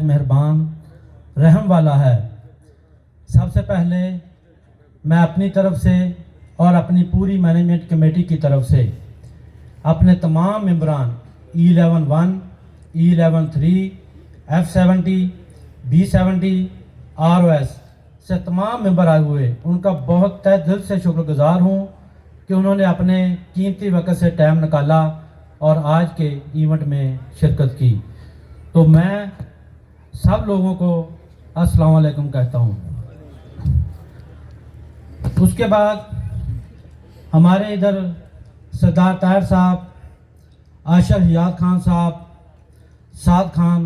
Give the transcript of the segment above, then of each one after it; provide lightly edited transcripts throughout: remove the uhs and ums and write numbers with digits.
नहायत मेहरबान रहम वाला है। सबसे पहले मैं अपनी तरफ से और अपनी पूरी मैनेजमेंट कमेटी की तरफ से अपने तमाम मेंबरान E11-1, E11-3, F70, B70, ROS से तमाम मेंबर आए हुए उनका बहुत तहे दिल से शुक्रगुजार हूँ कि उन्होंने अपने कीमती वक्त से टाइम निकाला और आज के इवेंट में शिरकत की। तो मैं सब लोगों को अस्सलाम वालेकुम कहता हूँ। उसके बाद हमारे इधर सरदार ताहिर साहब, आशर हियात खान साहब, साद खान,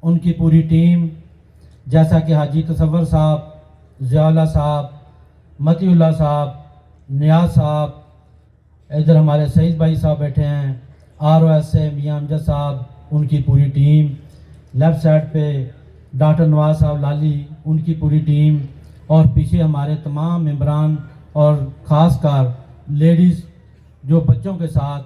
उनकी पूरी टीम, जैसा कि हाजी तसव्वुर साहब, ज़ियाउल्लाह साहब, मतीउल्लाह साहब, नियाज साहब, इधर हमारे सईद भाई साहब बैठे हैं, ROS से मियां अमजद साहब, उनकी पूरी टीम, लेफ़्ट साइड पे डॉक्टर नवाज साहब लाली, उनकी पूरी टीम, और पीछे हमारे तमाम मेंबरान और ख़ासकर लेडीज़ जो बच्चों के साथ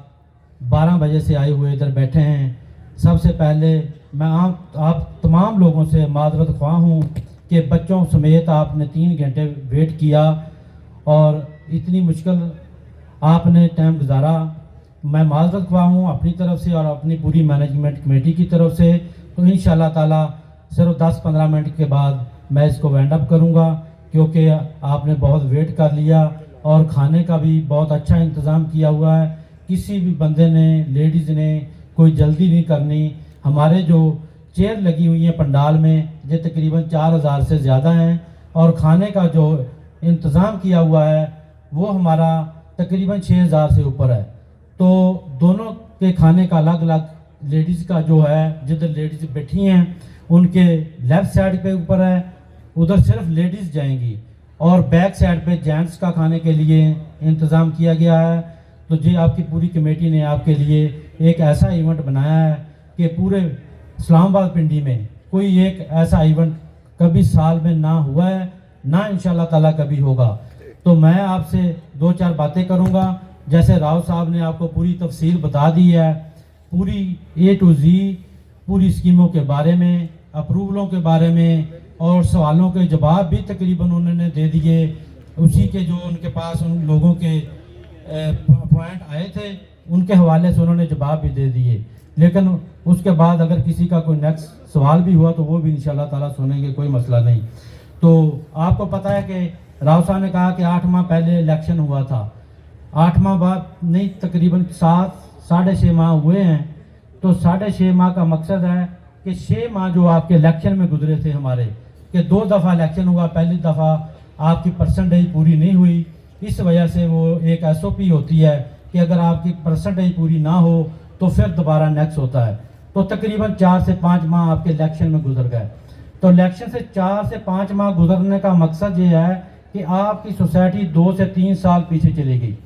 12 बजे से आए हुए इधर बैठे हैं। सबसे पहले मैं आप तमाम लोगों से माज़रत ख्वाह हूँ कि बच्चों समेत आपने 3 घंटे वेट किया और इतनी मुश्किल आपने टाइम गुजारा। मैं माज़रत ख्वाह हूँ अपनी तरफ से और अपनी पूरी मैनेजमेंट कमेटी की तरफ से। तो इंशाअल्लाह ताला सिर्फ 10-15 मिनट के बाद मैं इसको वाइंड अप करूँगा, क्योंकि आपने बहुत वेट कर लिया और खाने का भी बहुत अच्छा इंतज़ाम किया हुआ है। किसी भी बंदे ने, लेडीज़ ने कोई जल्दी नहीं करनी। हमारे जो चेयर लगी हुई हैं पंडाल में, ये तकरीबन 4000 से ज़्यादा हैं, और खाने का जो इंतज़ाम किया हुआ है वो हमारा तकरीबन 6000 से ऊपर है। तो दोनों के खाने का अलग अलग, लेडीज़ का जो है, जिधर लेडीज़ बैठी हैं उनके लेफ़्ट साइड पे ऊपर है, उधर सिर्फ लेडीज़ जाएंगी, और बैक साइड पे जेंट्स का खाने के लिए इंतज़ाम किया गया है। तो जी आपकी पूरी कमेटी ने आपके लिए एक ऐसा इवेंट बनाया है कि पूरे इस्लामाबाद पिंडी में कोई एक ऐसा इवेंट कभी साल में ना हुआ है, ना इंशाअल्लाह ताला कभी होगा। तो मैं आपसे 2-4 बातें करूंगा। जैसे राव साहब ने आपको पूरी तफसील बता दी है, पूरी A to Z पूरी स्कीमों के बारे में, अप्रूवलों के बारे में, और सवालों के जवाब भी तकरीबन उन्होंने दे दिए। उसी के जो उनके पास उन लोगों के पॉइंट आए थे उनके हवाले से उन्होंने जवाब भी दे दिए। लेकिन उसके बाद अगर किसी का कोई नेक्स्ट सवाल भी हुआ तो वो भी इंशाअल्लाह ताला सुनेंगे, कोई मसला नहीं। तो आपको पता है कि राव साहब ने कहा कि 8 माह पहले इलेक्शन हुआ था, 8 माह बाद नहीं, तकरीबन 7-6.5 माह हुए हैं। तो 6.5 माह का मकसद है कि 6 माह जो आपके इलेक्शन में गुजरे थे हमारे, कि 2 दफ़ा इलेक्शन हुआ, पहली दफ़ा आपकी परसेंटेज पूरी नहीं हुई, इस वजह से वो एक SOP होती है कि अगर आपकी परसेंटेज पूरी ना हो तो फिर दोबारा नेक्स्ट होता है। तो तकरीबन 4 से 5 माह आपके इलेक्शन में गुजर गए। तो इलेक्शन से 4 से 5 माह गुजरने का मकसद ये है कि आपकी सोसाइटी 2 से 3 साल पीछे चली गई।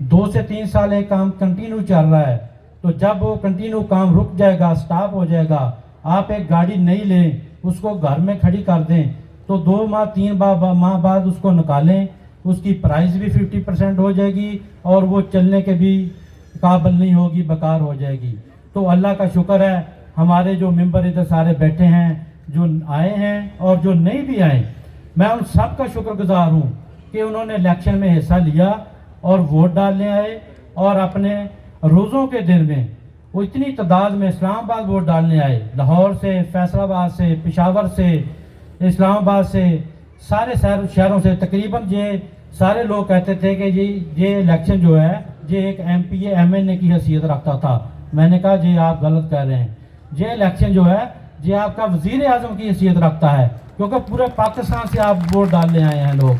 2 से 3 साल एक काम कंटिन्यू चल रहा है, तो जब वो कंटिन्यू काम रुक जाएगा, स्टॉप हो जाएगा, आप एक गाड़ी नहीं लें, उसको घर में खड़ी कर दें, तो 2 माह 3 माह बाद उसको निकालें, उसकी प्राइस भी 50% हो जाएगी और वो चलने के भी काबिल नहीं होगी, बेकार हो जाएगी। तो अल्लाह का शुक्र है हमारे जो मेंबर इधर सारे बैठे हैं, जो आए हैं और जो नहीं भी आए, मैं उन सब का शुक्रगुजार हूँ कि उन्होंने इलेक्शन में हिस्सा लिया और वोट डालने आए, और अपने रोज़ों के दिन में वो इतनी तादाद में इस्लामाबाद वोट डालने आए, लाहौर से, फैसलाबाद से, पेशावर से, इस्लामाबाद से, सारे शहरों से। तकरीबन ये सारे लोग कहते थे कि ये इलेक्शन जो है ये एक MPA MNA की हैसियत रखता था। मैंने कहा जी आप गलत कह रहे हैं, ये इलेक्शन जो है ये आपका वज़ीर आज़म की हैसियत रखता है, क्योंकि पूरे पाकिस्तान से आप वोट डालने आए हैं लोग।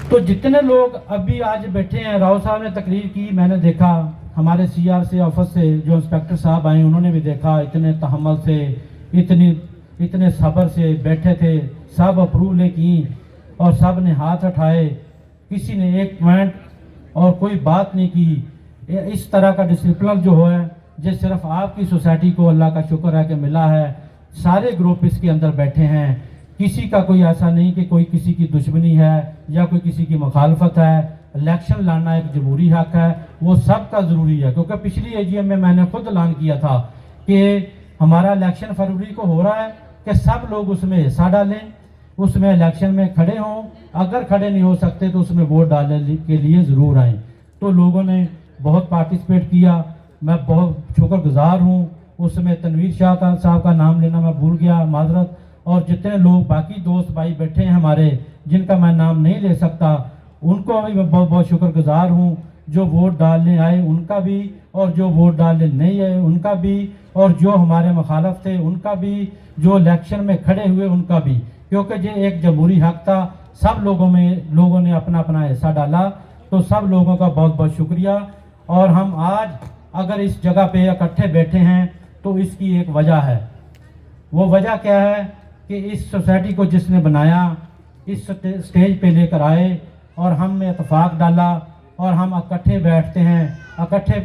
तो जितने लोग अभी आज बैठे हैं, राव साहब ने तकरीर की, मैंने देखा, हमारे CRC ऑफिस से जो इंस्पेक्टर साहब आए उन्होंने भी देखा, इतने तहम्मुल से, इतने सब्र से बैठे थे, सब अप्रूवलें की और सब ने हाथ उठाए, किसी ने एक पॉइंट और कोई बात नहीं की। इस तरह का डिसिप्लिन जो है ये सिर्फ आपकी सोसाइटी को अल्लाह का शुक्र है कि मिला है। सारे ग्रुप इसके अंदर बैठे हैं, किसी का कोई ऐसा नहीं कि कोई किसी की दुश्मनी है या कोई किसी की मुखालफत है। इलेक्शन लड़ना एक जमहूरी हक है, वो सब का ज़रूरी है, क्योंकि पिछली AGM में मैंने खुद ऐलान किया था कि हमारा इलेक्शन फरवरी को हो रहा है कि सब लोग उसमें हिस्सा डालें, उसमें इलेक्शन में खड़े हों, अगर खड़े नहीं हो सकते तो उसमें वोट डालने के लिए ज़रूर आएँ। तो लोगों ने बहुत पार्टिसिपेट किया, मैं बहुत शुक्रगुजार हूँ। उसमें तनवीर शाह साहब का नाम लेना मैं भूल गया, माजरत। और जितने लोग बाकी दोस्त भाई बैठे हैं हमारे, जिनका मैं नाम नहीं ले सकता, उनको भी मैं बहुत बहुत शुक्रगुजार हूँ। जो वोट डालने आए उनका भी, और जो वोट डालने नहीं आए उनका भी, और जो हमारे मुखालफ थे उनका भी, जो इलेक्शन में खड़े हुए उनका भी, क्योंकि ये एक जमहूरी हक था। सब लोगों ने अपना अपना हिस्सा डाला, तो सब लोगों का बहुत बहुत शुक्रिया। और हम आज अगर इस जगह पे इकट्ठे बैठे हैं तो इसकी एक वजह है। वो वजह क्या है कि इस सोसाइटी को जिसने बनाया, इस स्टेज पे लेकर आए और हम में इत्तेफाक डाला, और हम इकट्ठे बैठते हैं, इकट्ठे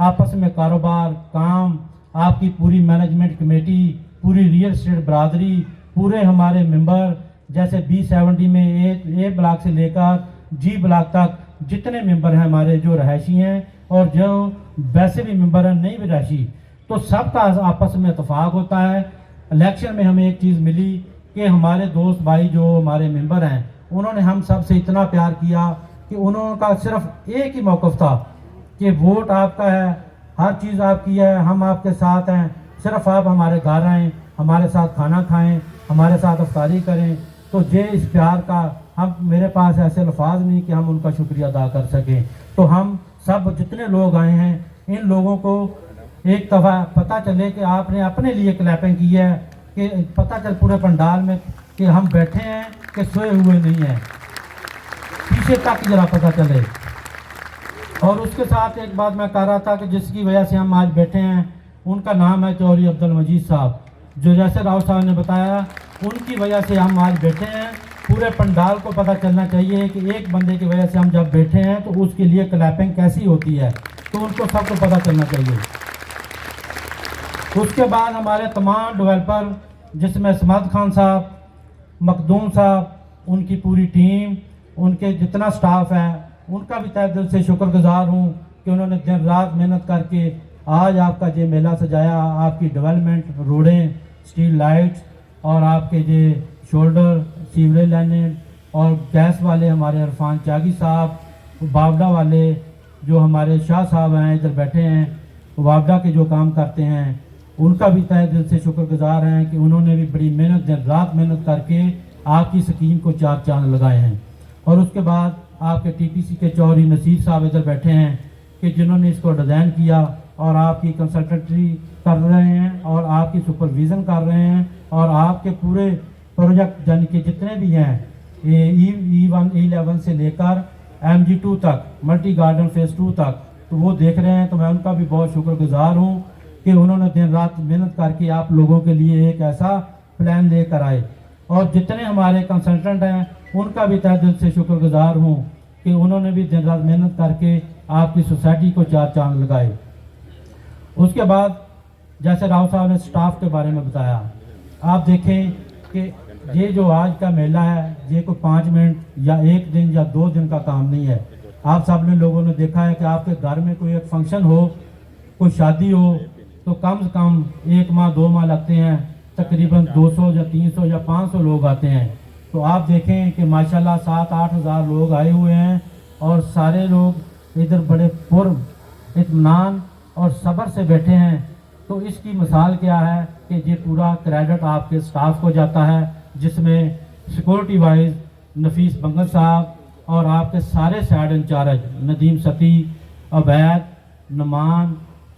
आपस में कारोबार, काम, आपकी पूरी मैनेजमेंट कमेटी, पूरी रियल एस्टेट बरादरी, पूरे हमारे मेंबर, जैसे B70 में ए ब्लॉक से लेकर G ब्लॉक तक जितने मेंबर हैं हमारे, जो रहायशी हैं और जो वैसे भी मेंबर हैं नहीं भी रहायशी, तो सबका आपस में इत्तेफाक होता है। इलेक्शन में हमें एक चीज़ मिली कि हमारे दोस्त भाई जो हमारे मेंबर हैं, उन्होंने हम सब से इतना प्यार किया कि उनका सिर्फ एक ही मौक़िफ़ था कि वोट आपका है, हर चीज़ आपकी है, हम आपके साथ हैं, सिर्फ आप हमारे घर आएँ, हमारे साथ खाना खाएं, हमारे साथ इफ्तारी करें। तो ये इस प्यार का हम, मेरे पास ऐसे अल्फाज नहीं कि हम उनका शुक्रिया अदा कर सकें। तो हम सब जितने लोग आए हैं, इन लोगों को एक दफ़ा पता चले कि आपने अपने लिए क्लैपिंग की है, कि पता चल पूरे पंडाल में कि हम बैठे हैं कि सोए हुए नहीं हैं, पीछे तक जरा पता चले। और उसके साथ एक बात मैं कह रहा था कि जिसकी वजह से हम आज बैठे हैं, उनका नाम है चौधरी अब्दुल मजीद साहब, जो जैसे राव साहब ने बताया, उनकी वजह से हम आज बैठे हैं। पूरे पंडाल को पता चलना चाहिए कि एक बंदे की वजह से हम जब बैठे हैं तो उसके लिए क्लैपिंग कैसी होती है, तो उनको सबको पता चलना चाहिए। उसके बाद हमारे तमाम डेवलपर, जिसमें समाद खान साहब, मखदूम साहब, उनकी पूरी टीम, उनके जितना स्टाफ है, उनका भी तहे दिल से शुक्रगुजार हूँ कि उन्होंने दिन रात मेहनत करके आज आपका ये मेला सजाया। आपकी डेवलपमेंट, रोडें, स्ट्रीट लाइट्स, और आपके ये शोल्डर, सीवरेज लाइनें, और गैस वाले हमारे इरफान चागी साहब, वावडा वाले जो हमारे शाह साहब हैं इधर बैठे हैं, वावडा के जो काम करते हैं, उनका भी तहे दिल से शुक्रगुजार हैं कि उन्होंने भी बड़ी मेहनत, दिन रात मेहनत करके आपकी स्कीम को चार चांद लगाए हैं। और उसके बाद आपके TPC के चौधरी नसीर साहब इधर बैठे हैं कि जिन्होंने इसको डिज़ाइन किया और आपकी कंसल्टेंसी कर रहे हैं और आपकी सुपरविज़न कर रहे हैं, और आपके पूरे प्रोजेक्ट यानी कि जितने भी हैं E1 E11 से लेकर MG2 तक, मल्टी गार्डन फेज़ 2 तक, तो वो देख रहे हैं। तो मैं उनका भी बहुत शुक्रगुजार हूँ कि उन्होंने दिन रात मेहनत करके आप लोगों के लिए एक ऐसा प्लान लेकर आए। और जितने हमारे कंसल्टेंट हैं उनका भी तहे दिल से शुक्रगुजार हूँ कि उन्होंने भी दिन रात मेहनत करके आपकी सोसाइटी को चार चांद लगाए। उसके बाद जैसे राव साहब ने स्टाफ के बारे में बताया, आप देखें कि ये जो आज का मेला है, ये कोई 5 मिनट या 1 दिन या 2 दिन का काम नहीं है। आप सब ने लोगों ने देखा है कि आपके घर में कोई एक फंक्शन हो, कोई शादी हो, तो कम से कम 1 माह 2 माह लगते हैं, तकरीबन 200 या 300 या 500 लोग आते हैं। तो आप देखें कि माशाल्लाह 7-8 हज़ार लोग आए हुए हैं, और सारे लोग इधर बड़े पुर-इत्मीनान और सब्र से बैठे हैं। तो इसकी मिसाल क्या है कि ये पूरा क्रेडिट आपके स्टाफ को जाता है, जिसमें सिक्योरिटी वाइज नफीस बंगल साहब और आपके सारे साइड इंचार्ज नदीम सती, अवैद, नमान,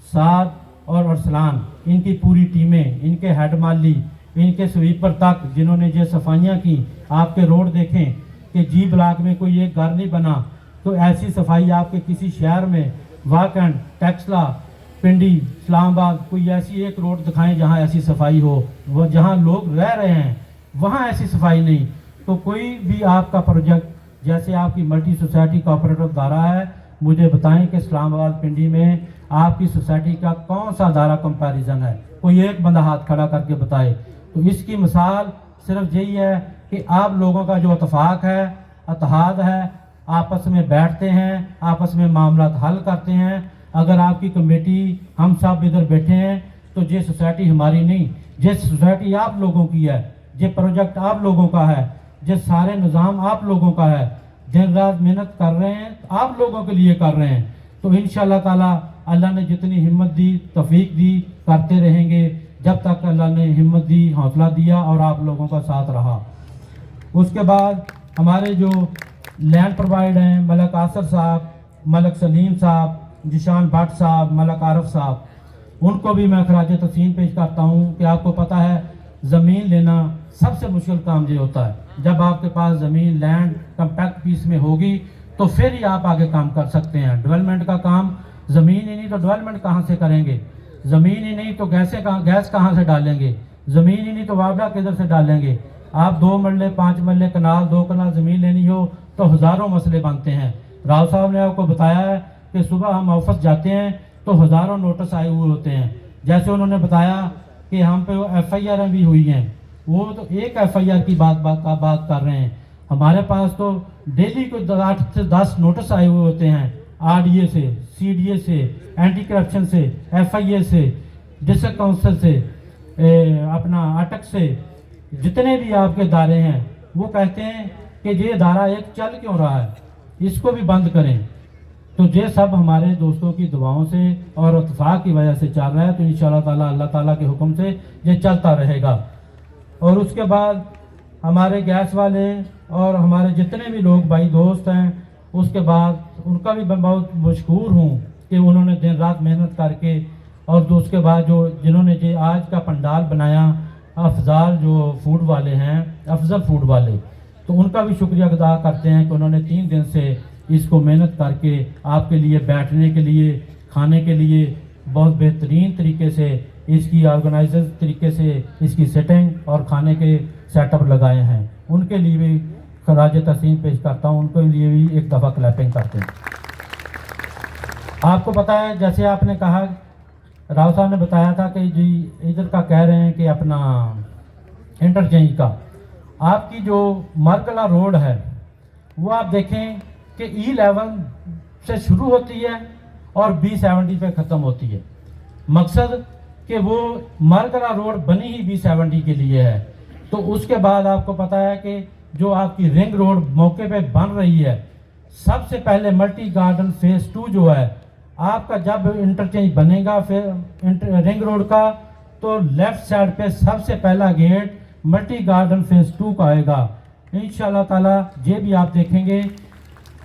साद और अरसलान, इनकी पूरी टीमें, इनके हेड माली, इनके स्वीपर तक जिन्होंने ये सफाइयाँ की। आपके रोड देखें कि G ब्लॉक में कोई एक घर नहीं बना, तो ऐसी सफाई आपके किसी शहर में, वाकंड, टेक्सला, पिंडी, इस्लामाबाद, कोई ऐसी एक रोड दिखाएं जहां ऐसी सफाई हो, वो जहां लोग रह रहे हैं वहां ऐसी सफाई नहीं। तो कोई भी आपका प्रोजेक्ट, जैसे आपकी मल्टी सोसाइटी कोऑपरेटिव दायरा है, मुझे बताएं कि इस्लामाबाद पिंडी में आपकी सोसाइटी का कौन सा दायरा कंपैरिजन है, कोई एक बंदा हाथ खड़ा करके बताए। तो इसकी मिसाल सिर्फ यही है कि आप लोगों का जो इत्तेफाक है, इत्तेहाद है, आपस में बैठते हैं, आपस में मामला हल करते हैं। अगर आपकी कमेटी, हम सब इधर बैठे हैं, تو یہ سوسائٹی ہماری نہیں، یہ سوسائٹی آپ لوگوں کی ہے، یہ پروجیکٹ آپ لوگوں کا ہے، یہ سارے نظام آپ لوگوں کا ہے، دن رات محنت کر رہے ہیں آپ لوگوں کے لیے کر رہے ہیں۔ تو انشاءاللہ تعالی اللہ نے جتنی ہمت دی، توفیق دی، کرتے رہیں گے جب تک اللہ نے ہمت دی، حوصلہ دیا اور آپ لوگوں کا ساتھ رہا۔ اس کے بعد ہمارے جو لینڈ پرووائڈ ہیں، ملک آصر صاحب، ملک سلیم صاحب، جشان بھٹ صاحب، ملک عارف صاحب، ان کو بھی میں خراج تحسین پیش کرتا ہوں کہ آپ کو پتہ ہے زمین لینا سب سے مشکل کام یہ ہوتا ہے۔ جب آپ کے پاس زمین لینڈ کمپیکٹ پیس میں ہوگی تو پھر ہی آپ آگے کام کر سکتے ہیں۔ ڈیولپمنٹ کا کام زمین ہی نہیں تو ڈیولپمنٹ کہاں سے کریں گے؟ زمین ہی نہیں تو گیس کہاں سے ڈالیں گے؟ زمین ہی نہیں تو وابلہ کدھر سے ڈالیں گے؟ آپ 2 مرلے 5 مرلے کنال 2 کنال زمین لینی ہو تو ہزاروں مسئلے بنتے ہیں۔ راؤ صاحب نے آپ کو بتایا ہے کہ صبح ہم آفس جاتے ہیں تو ہزاروں نوٹس آئے ہوئے ہوتے ہیں۔ جیسے انہوں نے بتایا کہ ہم پہ ایف آئی آر بھی ہوئی ہیں، وہ تو ایک ایف آئی آر کی بات کر رہے ہیں، ہمارے پاس تو ڈیلی کو 8 سے 10 نوٹس آئے ہوئے ہوتے ہیں، آر ڈی اے سے، سی ڈی اے سے، اینٹی کرپشن سے، ایف آئی اے سے، ڈسٹرکٹ کونسل سے، اپنا اٹک سے، جتنے بھی آپ کے ادارے ہیں وہ کہتے ہیں کہ یہ ادارہ ایک چل کیوں رہا ہے، اس کو بھی بند کریں۔ تو یہ سب ہمارے دوستوں کی دعاؤں سے اور اتفاق کی وجہ سے چل رہا ہے، تو انشاءاللہ تعالی اللہ تعالیٰ کے حکم سے یہ چلتا رہے گا۔ اور اس کے بعد ہمارے گیس والے اور ہمارے جتنے بھی لوگ بھائی دوست ہیں، اس کے بعد ان کا بھی میں بہت مشکور ہوں کہ انہوں نے دن رات محنت کر کے، اور اس کے بعد جنہوں نے یہ آج کا پنڈال بنایا، افضل جو فوڈ والے ہیں، افضل فوڈ والے، تو ان کا بھی شکریہ ادا کرتے ہیں کہ انہوں نے 3 دن سے اس کو محنت کر کے آپ کے لیے بیٹھنے کے لیے، کھانے کے لیے بہت بہترین طریقے سے اس کی آرگنائزر طریقے سے اس کی سیٹنگ اور کھانے کے سیٹ اپ لگائے ہیں۔ ان کے لیے بھی خراج تحسین پیش کرتا ہوں، ان کے لیے بھی ایک دفعہ کلیپنگ کرتے ہیں۔ آپ کو پتہ ہے جیسے آپ نے کہا، راؤ صاحب نے بتایا تھا کہ جی ادھر کا کہہ رہے ہیں کہ اپنا انٹرچینج کا، آپ کی جو مرکلہ روڈ ہے وہ آپ دیکھیں کہ E11 سے شروع ہوتی ہے اور B70 پہ ختم ہوتی ہے۔ مقصد کہ وہ مرکلہ روڈ بنی ہی B70 کے لیے ہے۔ تو اس کے بعد آپ کو پتہ ہے کہ جو آپ کی رنگ روڈ موقع پہ بن رہی ہے، سب سے پہلے ملٹی گارڈن فیز 2 جو ہے آپ کا، جب انٹرچینج بنے گا پھر رنگ روڈ کا، تو لیفٹ سائڈ پہ سب سے پہلا گیٹ ملٹی گارڈن فیز 2 کا آئے گا انشاءاللہ تعالی۔ یہ بھی آپ دیکھیں گے،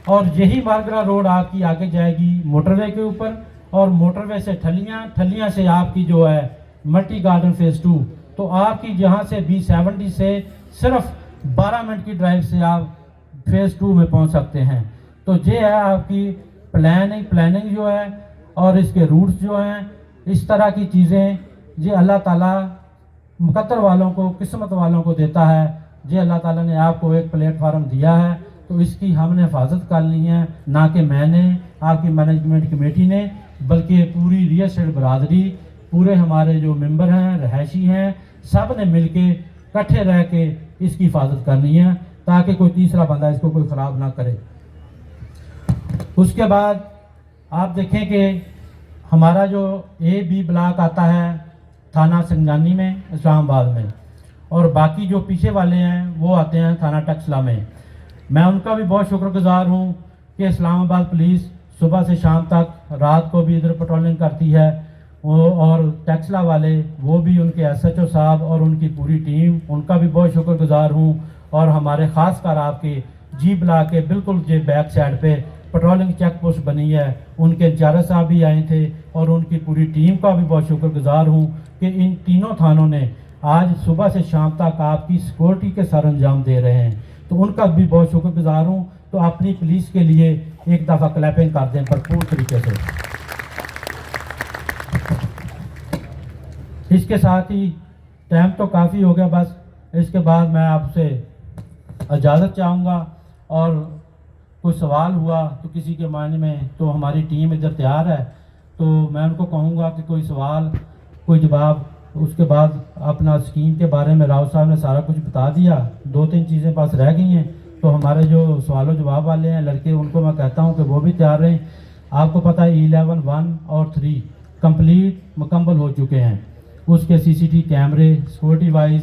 اور یہی مارگرا روڈ آپ کی آگے جائے گی موٹر وے کے اوپر، اور موٹر وے سے ٹھلیاں سے آپ کی جو ہے ملٹی گارڈن فیز 2، تو آپ کی جہاں سے B70 سے صرف 12 منٹ کی ڈرائیو سے آپ فیز 2 میں پہنچ سکتے ہیں۔ تو یہ ہے آپ کی پلاننگ جو ہے، اور اس کے روٹس جو ہیں، اس طرح کی چیزیں یہ اللہ تعالیٰ مقدر والوں کو، قسمت والوں کو دیتا ہے۔ یہ اللہ تعالیٰ نے آپ کو ایک پلیٹ فارم دیا ہے، تو اس کی ہم نے حفاظت کرنی ہے، نہ کہ میں نے، آپ کی مینجمنٹ کمیٹی نے، بلکہ پوری ریل اسٹیٹ برادری، پورے ہمارے جو ممبر ہیں، رہائشی ہیں، سب نے مل کے اکٹھے رہ کے اس کی حفاظت کرنی ہے تاکہ کوئی تیسرا بندہ اس کو کوئی خراب نہ کرے۔ اس کے بعد آپ دیکھیں کہ ہمارا جو A-B بلاک آتا ہے تھانہ سنجانی میں، اسلام آباد میں، اور باقی جو پیچھے والے ہیں وہ آتے ہیں تھانہ ٹیکسلا میں۔ میں ان کا بھی بہت شکر گزار ہوں کہ اسلام آباد پولیس صبح سے شام تک، رات کو بھی ادھر پیٹرولنگ کرتی ہے، اور ٹیکسلا والے وہ بھی، ان کے SHO صاحب اور ان کی پوری ٹیم، ان کا بھی بہت شکر گزار ہوں۔ اور ہمارے خاص کر آپ کے G بلاک کے بالکل جو بیک سائڈ پہ پیٹرولنگ چیک پوسٹ بنی ہے، ان کے انچارج صاحب بھی آئے تھے، اور ان کی پوری ٹیم کا بھی بہت شکر گزار ہوں کہ ان تینوں تھانوں نے آج صبح سے شام تک آپ کی سیکورٹی کے سر انجام دے رہے ہیں، تو ان کا بھی بہت شکر گزار ہوں۔ تو اپنی پولیس کے لیے ایک دفعہ کلیپنگ کر دیں بھرپور طریقے سے۔ اس کے ساتھ ہی ٹائم تو کافی ہو گیا، بس اس کے بعد میں آپ سے اجازت چاہوں گا، اور کوئی سوال ہوا تو کسی کے معنی میں تو ہماری ٹیم ادھر تیار ہے، تو میں ان کو کہوں گا کہ کوئی سوال، کوئی جواب۔ اس کے بعد اپنا اسکیم کے بارے میں راؤ صاحب نے سارا کچھ بتا دیا، 2-3 چیزیں پاس رہ گئی ہیں، تو ہمارے جو سوال و جواب والے ہیں لڑکے، ان کو میں کہتا ہوں کہ وہ بھی تیار رہیں۔ آپ کو پتہ ہے E11 1 اور 3 مکمل ہو چکے ہیں، اس کے CCTV کیمرے سیکورٹی وائز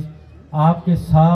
آپ کے ساتھ